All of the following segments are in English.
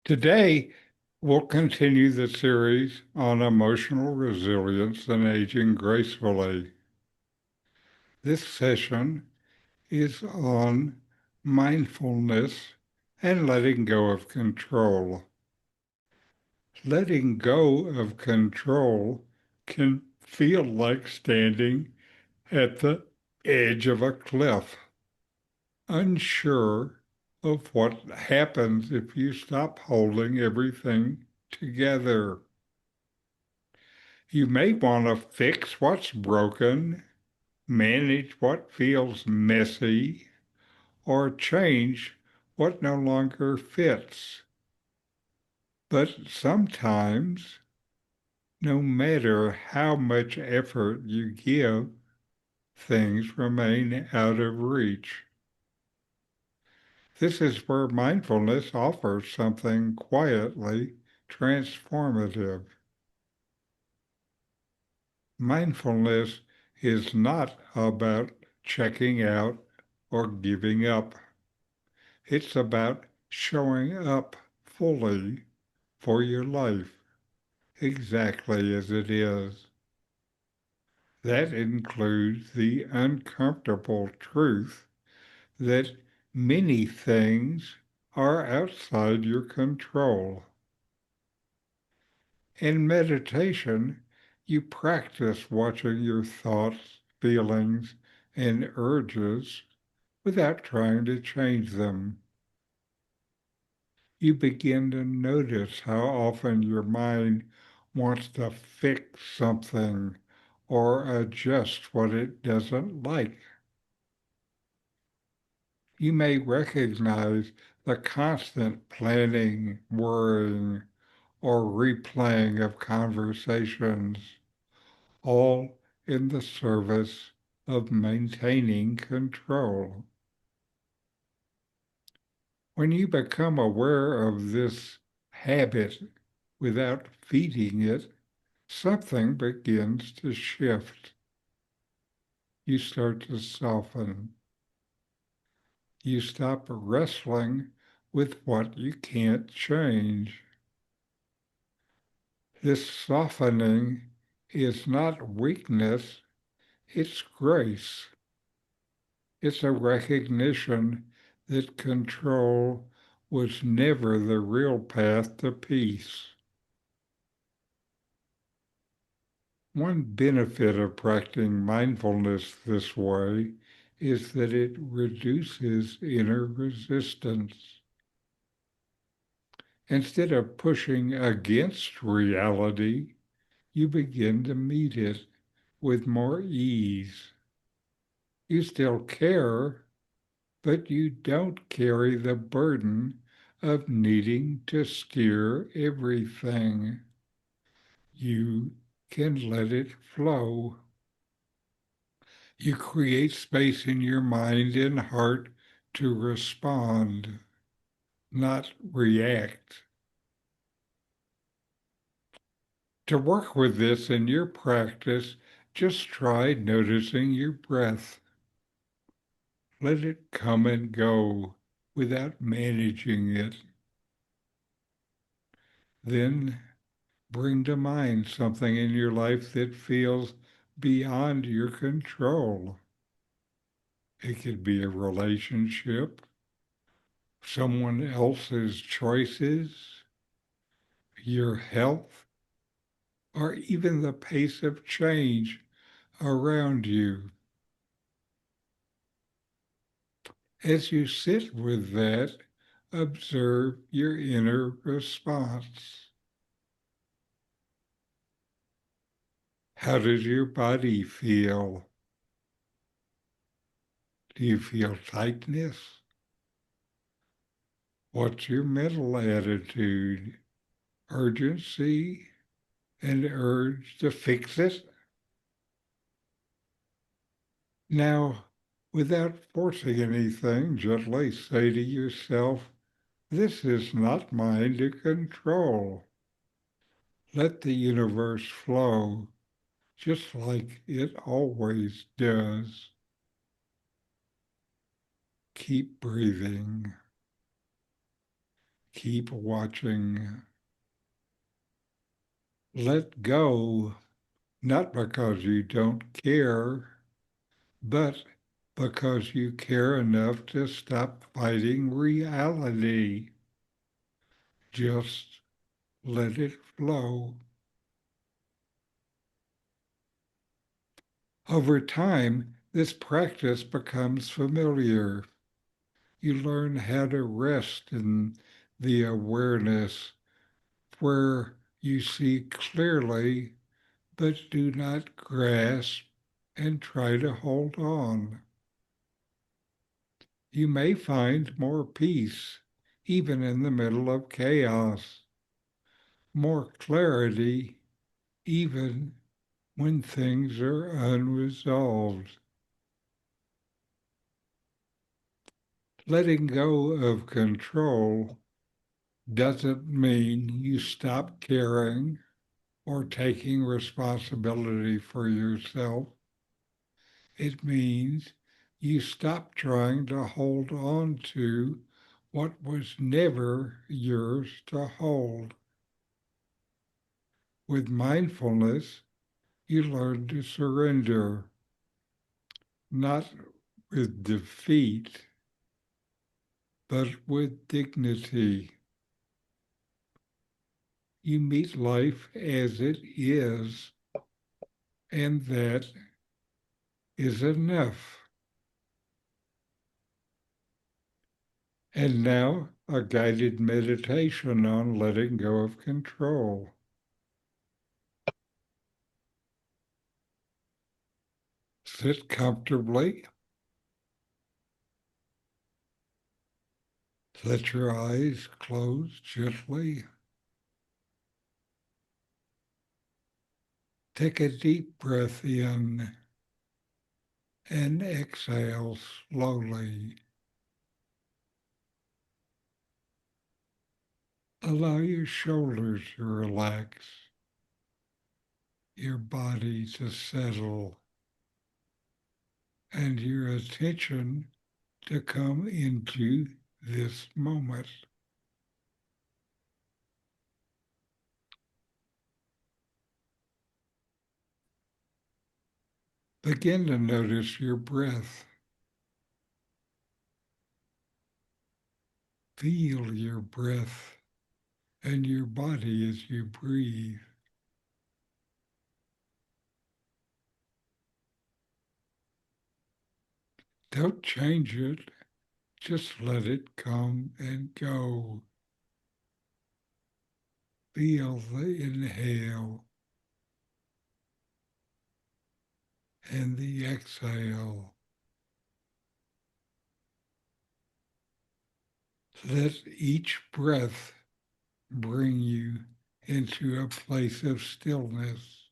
Today, we'll continue the series on emotional resilience and aging gracefully. This session is on mindfulness and letting go of control. Letting go of control can feel like standing at the edge of a cliff, unsure of what happens if you stop holding everything together. You may want to fix what's broken, manage what feels messy, or change what no longer fits. But sometimes, no matter how much effort you give, things remain out of reach. This is where mindfulness offers something quietly transformative. Mindfulness is not about checking out or giving up. It's about showing up fully for your life, exactly as it is. That includes the uncomfortable truth that many things are outside your control. In meditation, you practice watching your thoughts, feelings, and urges without trying to change them. You begin to notice how often your mind wants to fix something or adjust what it doesn't like. You may recognize the constant planning, worrying, or replaying of conversations, all in the service of maintaining control. When you become aware of this habit without feeding it, something begins to shift. You start to soften. You stop wrestling with what you can't change. This softening is not weakness, it's grace. It's a recognition that control was never the real path to peace. One benefit of practicing mindfulness this way is that it reduces inner resistance. Instead of pushing against reality, you begin to meet it with more ease. You still care, but you don't carry the burden of needing to steer everything. You can let it flow. You create space in your mind and heart to respond, not react. To work with this in your practice, just try noticing your breath. Let it come and go without managing it. Then bring to mind something in your life that feels beyond your control. It could be a relationship, someone else's choices, your health, or even the pace of change around you. As you sit with that, observe your inner response. How does your body feel? Do you feel tightness? What's your mental attitude? Urgency? An urge to fix it? Now, without forcing anything, gently say to yourself, this is not mine to control. Let the universe flow just like it always does. Keep breathing. Keep watching. Let go, not because you don't care, but because you care enough to stop fighting reality. Just let it flow. Over time, this practice becomes familiar. You learn how to rest in the awareness where you see clearly but do not grasp and try to hold on. You may find more peace even in the middle of chaos, more clarity even when things are unresolved. Letting go of control doesn't mean you stop caring or taking responsibility for yourself. It means you stop trying to hold on to what was never yours to hold. With mindfulness, you learn to surrender, not with defeat, but with dignity. You meet life as it is, and that is enough. And now, a guided meditation on letting go of control. Sit comfortably. Let your eyes close gently. Take a deep breath in and exhale slowly. Allow your shoulders to relax, your body to settle, and your attention to come into this moment. Begin to notice your breath. Feel your breath and your body as you breathe. Don't change it, just let it come and go. Feel the inhale and the exhale. Let each breath bring you into a place of stillness.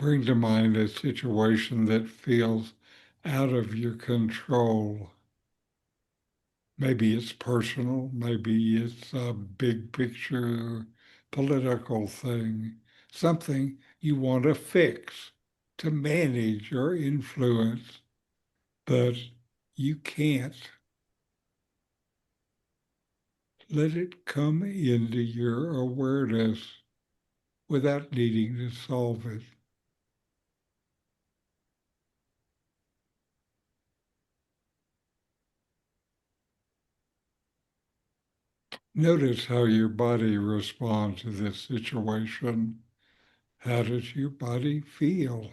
Bring to mind a situation that feels out of your control. Maybe it's personal, maybe it's a big picture political thing, something you want to fix, to manage or influence, but you can't. Let it come into your awareness without needing to solve it. Notice how your body responds to this situation. How does your body feel?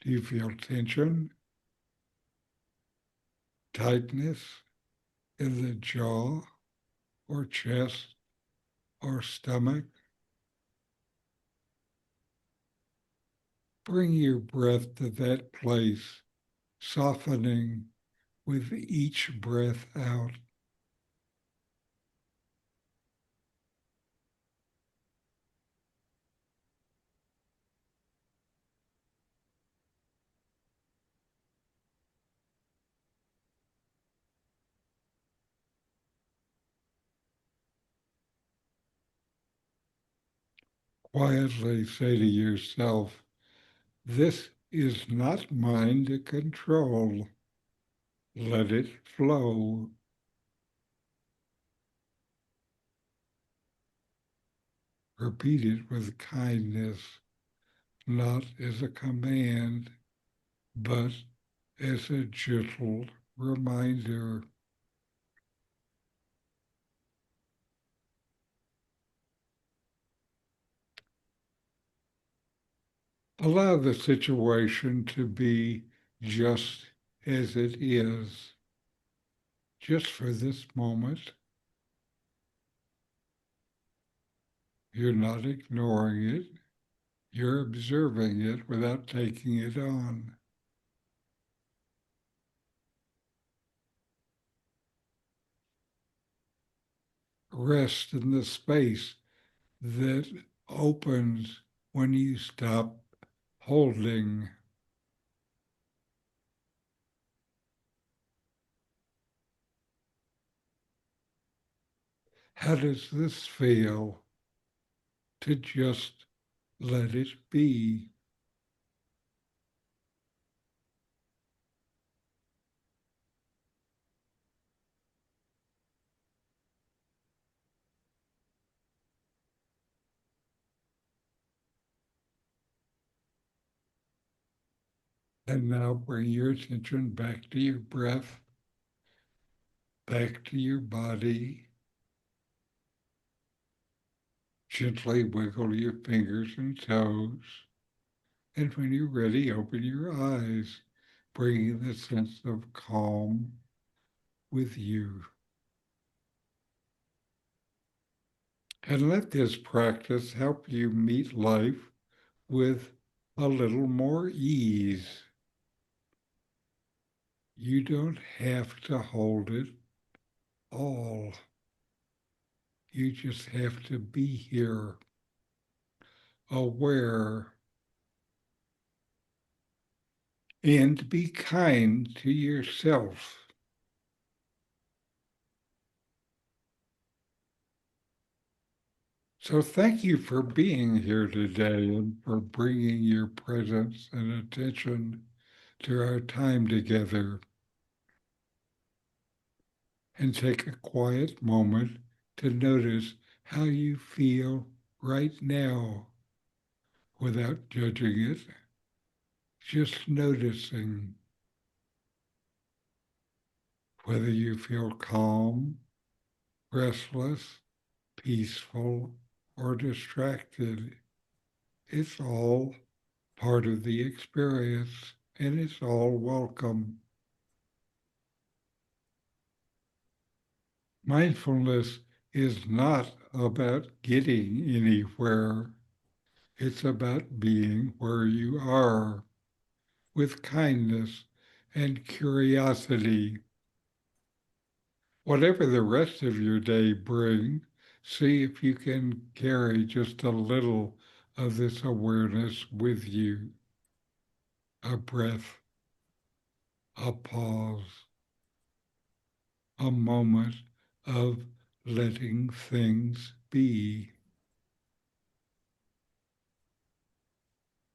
Do you feel tension, tightness in the jaw or chest or stomach? Bring your breath to that place, softening with each breath out. Quietly say to yourself, this is not mine to control. Let it flow. Repeat it with kindness, not as a command, but as a gentle reminder. Allow the situation to be just as it is, just for this moment. You're not ignoring it. You're observing it without taking it on. Rest in the space that opens when you stop holding. How does this feel to just let it be? And now bring your attention back to your breath, back to your body. Gently wiggle your fingers and toes. And when you're ready, open your eyes, bringing the sense of calm with you. And let this practice help you meet life with a little more ease. You don't have to hold it all. You just have to be here, aware, and be kind to yourself. So thank you for being here today and for bringing your presence and attention to our time together. And take a quiet moment to notice how you feel right now without judging it, just noticing whether you feel calm, restless, peaceful, or distracted. It's all part of the experience and it's all welcome. Mindfulness is not about getting anywhere. It's about being where you are with kindness and curiosity. Whatever the rest of your day brings, see if you can carry just a little of this awareness with you. A breath, a pause, a moment of letting things be.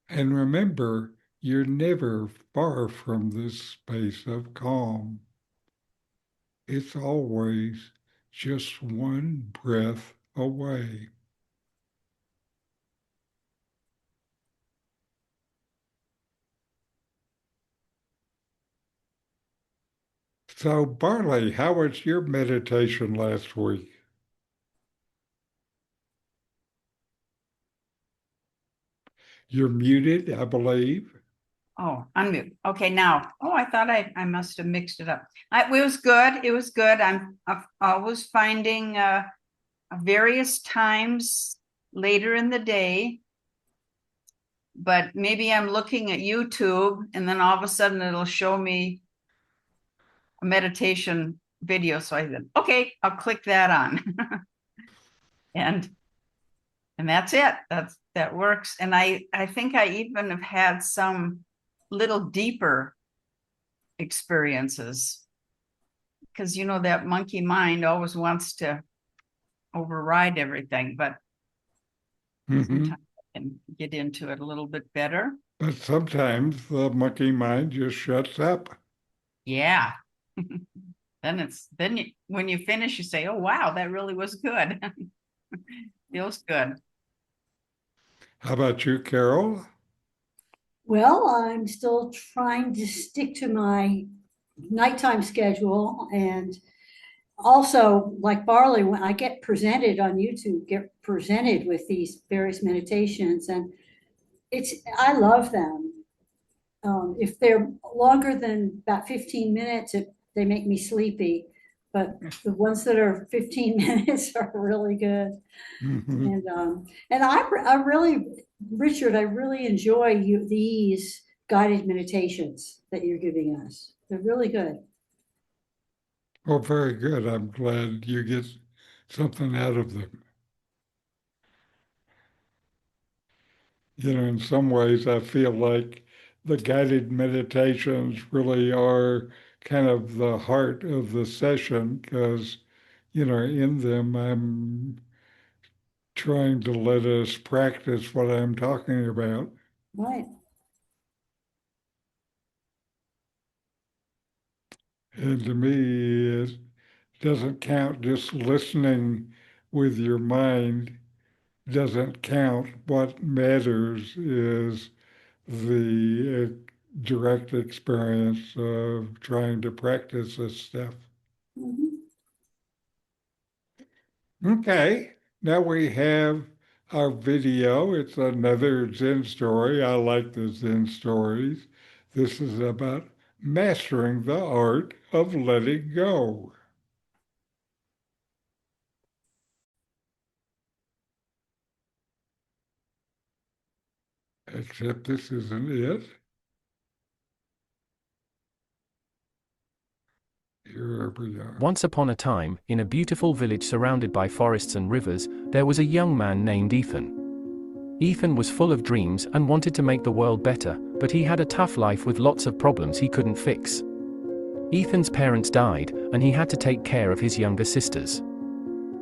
And remember, you're never far from this space of calm. It's always just one breath away. So, Barley, how was your meditation last week? You're muted, I believe. Oh, unmute. Okay, now. Oh, I thought I must have mixed it up. It was good. It was good. I'm always finding various times later in the day, but maybe I'm looking at YouTube and then all of a sudden it'll show me a meditation video. So I said, okay, I'll click that on. and that's it. That works. And I think I even have had some little deeper experiences because that monkey mind always wants to override everything, but Mm-hmm. sometimes and get into it a little bit better. But sometimes the monkey mind just shuts up. Yeah. When you finish, you say, "Oh wow, that really was good." Feels good. How about you, Carol? Well, I'm still trying to stick to my nighttime schedule, and also like Barley, when I get presented on YouTube, get presented with these various meditations, and I love them. If they're longer than about 15 minutes, they make me sleepy. But the ones that are 15 minutes are really good. Mhm. And I really, Richard, I really enjoy these guided meditations that you're giving us. They're really good. Well, very good. I'm glad you get something out of them. In some ways, I feel like the guided meditations really are kind of the heart of the session because, in them, I'm trying to let us practice what I'm talking about. Right. And to me, it doesn't count just listening with your mind doesn't count. What matters is the direct experience of trying to practice this stuff. Mhm. Okay, now we have our video. It's another Zen story. I like the Zen stories. This is about mastering the art of letting go. Except this isn't it. Here we are. Once upon a time, in a beautiful village surrounded by forests and rivers, there was a young man named Ethan. Ethan was full of dreams and wanted to make the world better, but he had a tough life with lots of problems he couldn't fix. Ethan's parents died, and he had to take care of his younger sisters.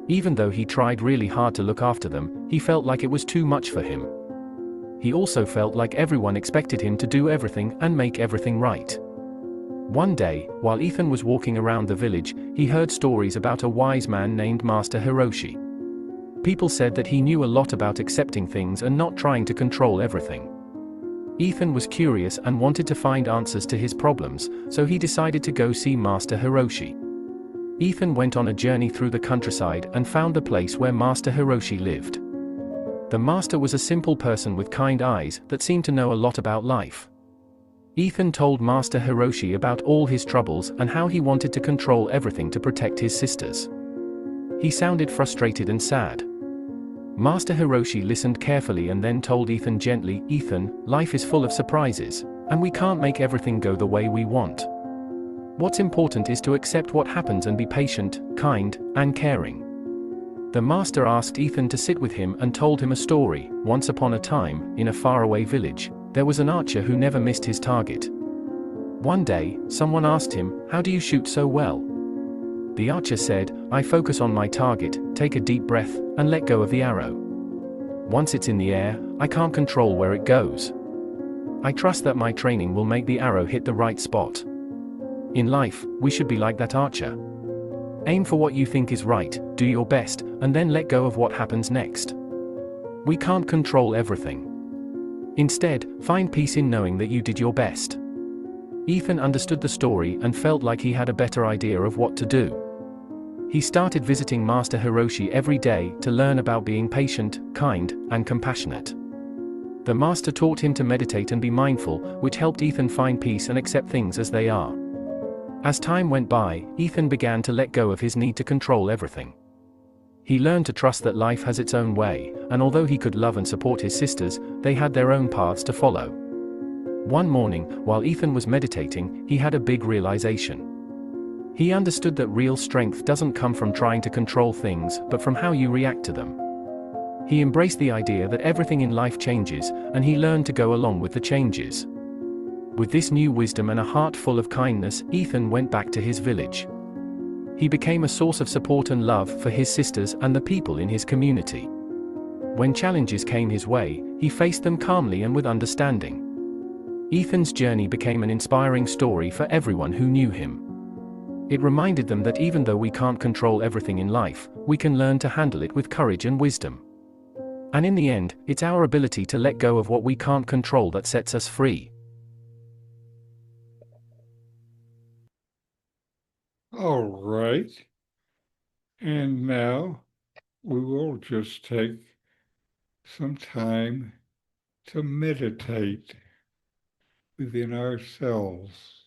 Even though he tried really hard to look after them, he felt like it was too much for him. He also felt like everyone expected him to do everything and make everything right. One day, while Ethan was walking around the village, he heard stories about a wise man named Master Hiroshi. People said that he knew a lot about accepting things and not trying to control everything. Ethan was curious and wanted to find answers to his problems, so he decided to go see Master Hiroshi. Ethan went on a journey through the countryside and found the place where Master Hiroshi lived. The master was a simple person with kind eyes that seemed to know a lot about life. Ethan told Master Hiroshi about all his troubles and how he wanted to control everything to protect his sisters. He sounded frustrated and sad. Master Hiroshi listened carefully and then told Ethan gently, "Ethan, life is full of surprises, and we can't make everything go the way we want. What's important is to accept what happens and be patient, kind, and caring." The master asked Ethan to sit with him and told him a story. Once upon a time, in a faraway village, there was an archer who never missed his target. One day, someone asked him, "How do you shoot so well?" The archer said, "I focus on my target, take a deep breath, and let go of the arrow. Once it's in the air, I can't control where it goes. I trust that my training will make the arrow hit the right spot." In life, we should be like that archer. Aim for what you think is right, do your best, and then let go of what happens next. We can't control everything. Instead, find peace in knowing that you did your best. Ethan understood the story and felt like he had a better idea of what to do. He started visiting Master Hiroshi every day to learn about being patient, kind, and compassionate. The master taught him to meditate and be mindful, which helped Ethan find peace and accept things as they are. As time went by, Ethan began to let go of his need to control everything. He learned to trust that life has its own way, and although he could love and support his sisters, they had their own paths to follow. One morning, while Ethan was meditating, he had a big realization. He understood that real strength doesn't come from trying to control things, but from how you react to them. He embraced the idea that everything in life changes, and he learned to go along with the changes. With this new wisdom and a heart full of kindness, Ethan went back to his village. He became a source of support and love for his sisters and the people in his community. When challenges came his way, he faced them calmly and with understanding. Ethan's journey became an inspiring story for everyone who knew him. It reminded them that even though we can't control everything in life, we can learn to handle it with courage and wisdom. And in the end, it's our ability to let go of what we can't control that sets us free. All right. And now we will just take some time to meditate within ourselves.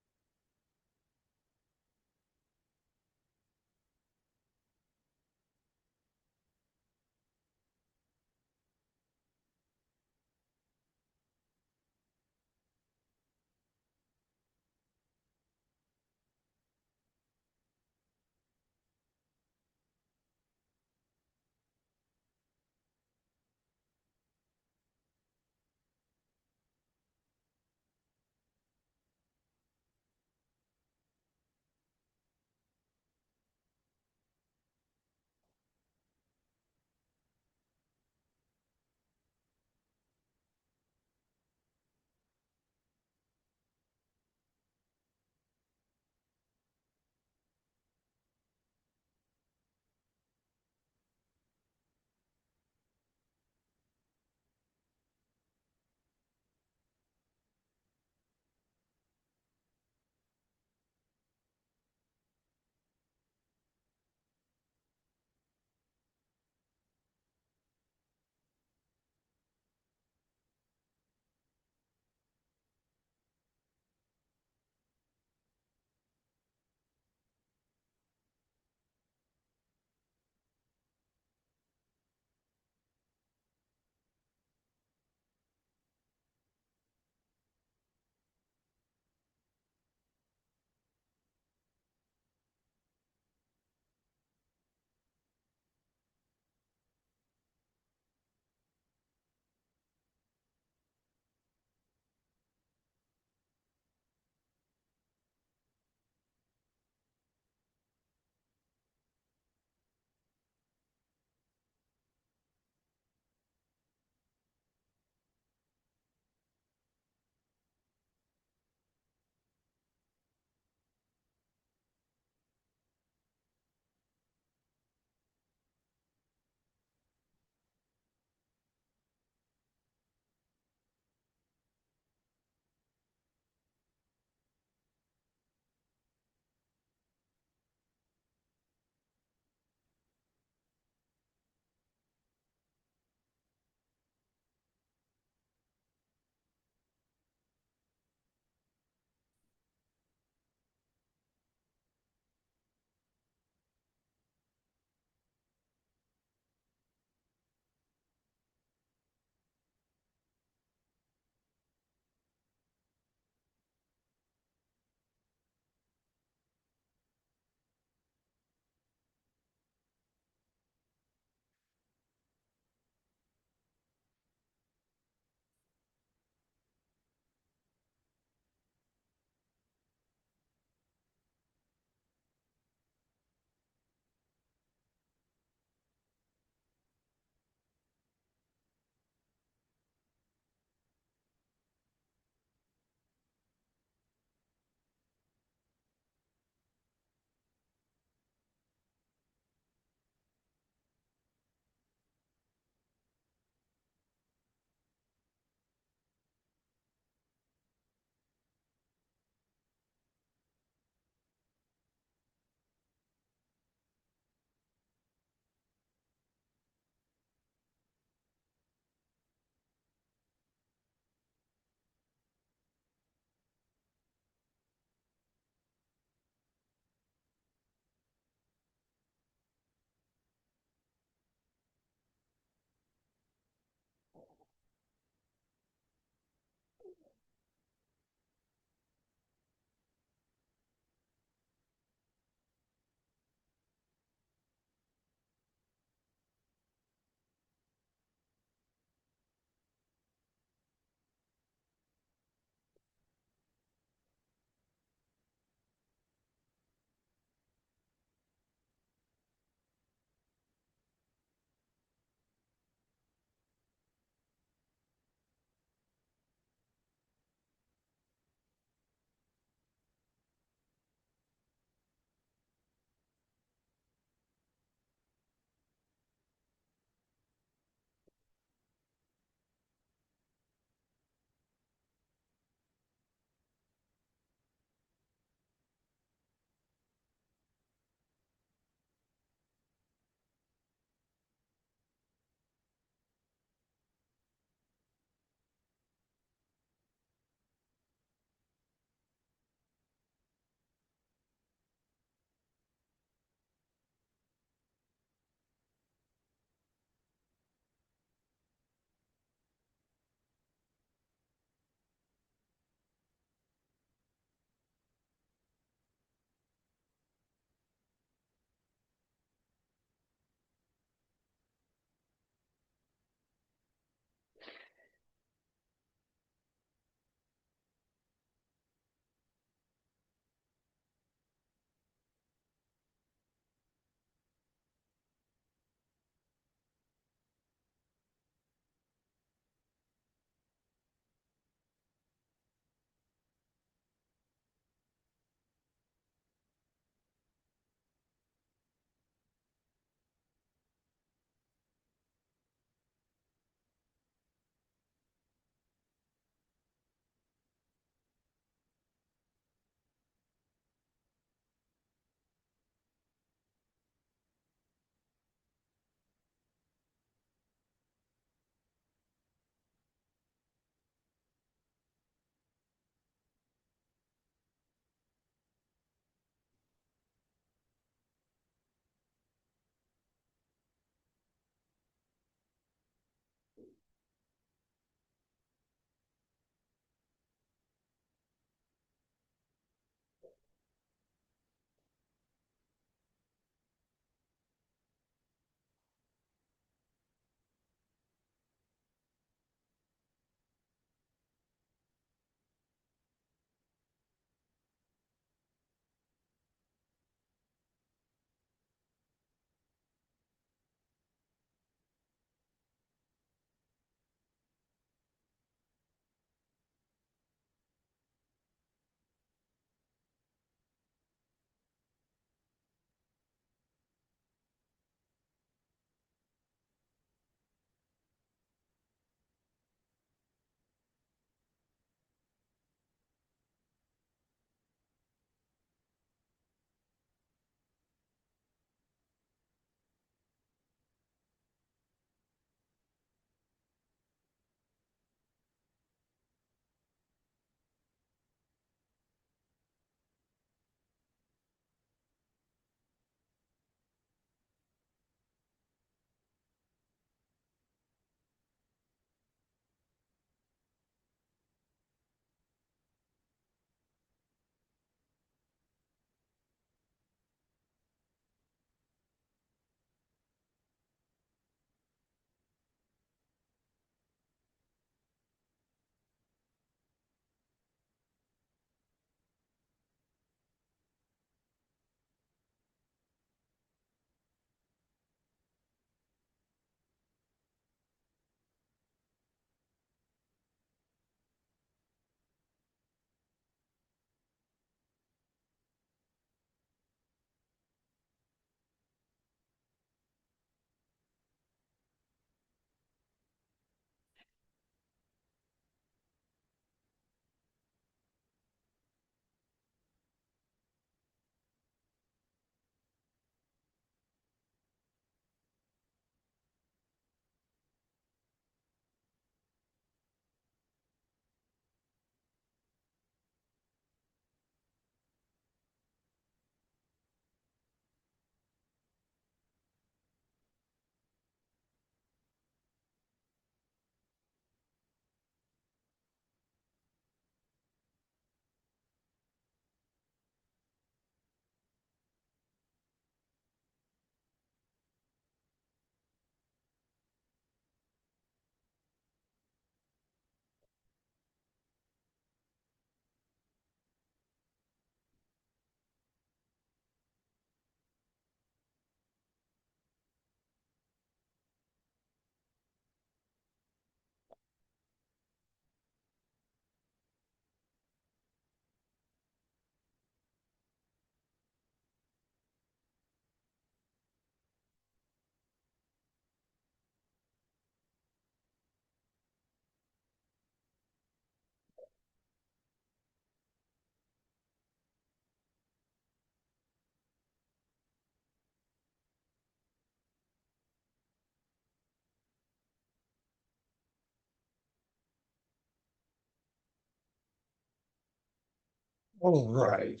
All right.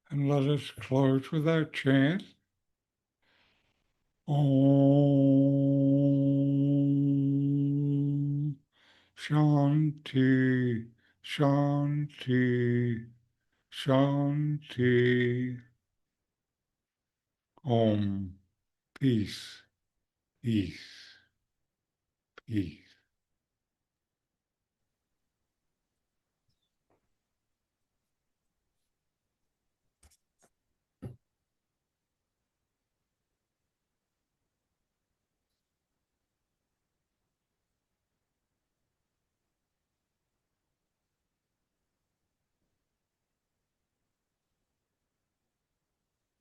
And let us close with our chant. Om Shanti, Shanti, Shanti. Om, peace, peace, peace.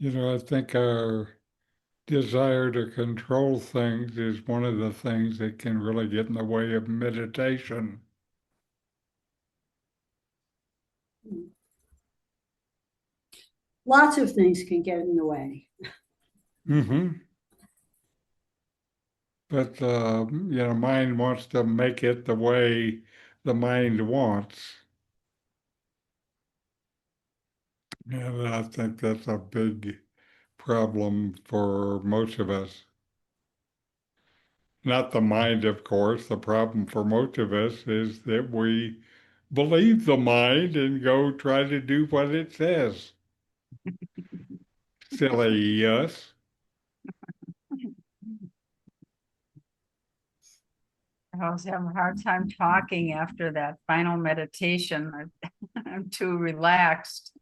I think our desire to control things is one of the things that can really get in the way of meditation. Lots of things can get in the way. Mm-hmm. But mind wants to make it the way the mind wants. And I think that's a big problem for most of us. Not the mind, of course. The problem for most of us is that we believe the mind and go try to do what it says. Silly us. I was having a hard time talking after that final meditation. I'm too relaxed.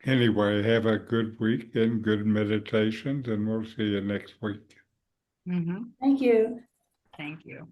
Anyway, have a good week and good meditations, and we'll see you next week. Mhm. Thank you. Thank you.